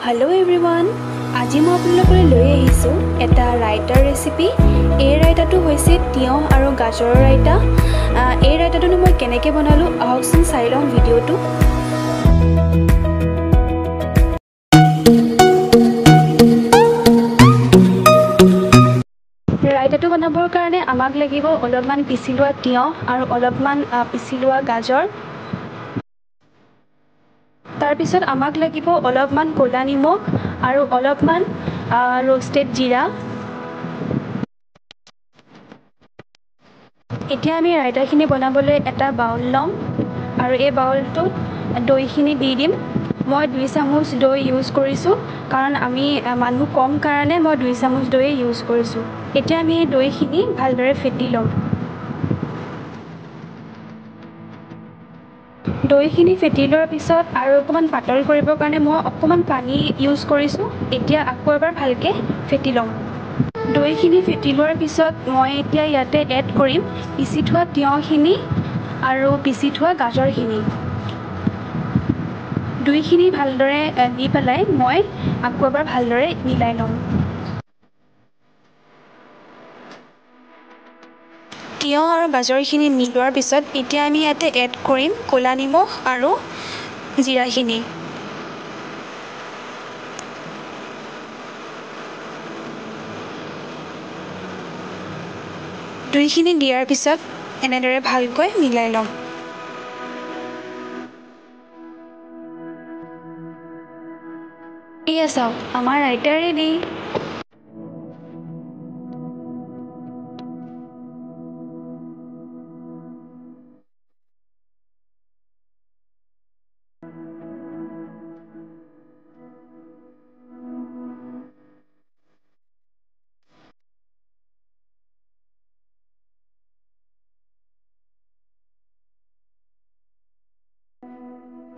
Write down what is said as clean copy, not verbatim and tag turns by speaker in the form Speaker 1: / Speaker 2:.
Speaker 1: Hello' everyone, আজি মই আপোনালোকলৈ লৈ আহিছোঁ এটা ৰাইতাৰ ৰেচিপি। এই ৰাইতাটো হৈছে তিয়ঁহ আৰু গাজৰৰ ৰাইতা। এই ৰাইতাটোনো মই কেনেকৈ বনালোঁ আহকচোন চাই লওঁ ভিডিঅ'টো। ৰাইতাটো বনাবৰ কাৰণে আমাক লাগিব অলপমান পিচি লোৱা তিয়ঁহ আৰু অলপমান পিচি লোৱা গাজৰ। তাৰপিছত আমাক লাগিব অলপমান ক'লা নিমখ আৰু অলপমান ৰোষ্টেড জিৰা। এতিয়া আমি ৰাইতাখিনি বনাবলৈ এটা বাউল ল'ম আৰু এই বাউলটোত দৈখিনি দি দিম। মই 2 চামুচ দৈ ইউজ কৰিছোঁ কাৰণ আমি মানুহ কম কাৰণে মই 2 চামুচ দৈ ইউজ কৰিছোঁ। এতিয়া আমি এই দৈখিনি ভালদৰে ফেটি ল'ম। দৈখিনি ফেটি লোৱাৰ পিছত আৰু অকণমান পাতল কৰিবৰ কাৰণে মই অকণমান পানী ইউজ কৰিছোঁ। এতিয়া আকৌ এবাৰ ভালকৈ ফেটি ল'ম। দৈখিনি ফেটি লোৱাৰ পিছত মই এতিয়া ইয়াতে এড কৰিম পিচি থোৱা তিয়ঁহখিনি আৰু পিচি থোৱা গাজৰখিনি। দুইখিনি ভালদৰে দি পেলাই মই আকৌ এবাৰ ভালদৰে মিলাই ল'ম। তিয়ঁহ আৰু গাজৰখিনি মিলোৱাৰ পিছত এতিয়া আমি ইয়াতে এড কৰিম ক'লা নিমখ আৰু জিৰাখিনি। দুইখিনি দিয়াৰ পিছত এনেদৰে ভালকৈ মিলাই ল'ম। এয়া চাওক, আমাৰ ৰাইতা ৰেডি।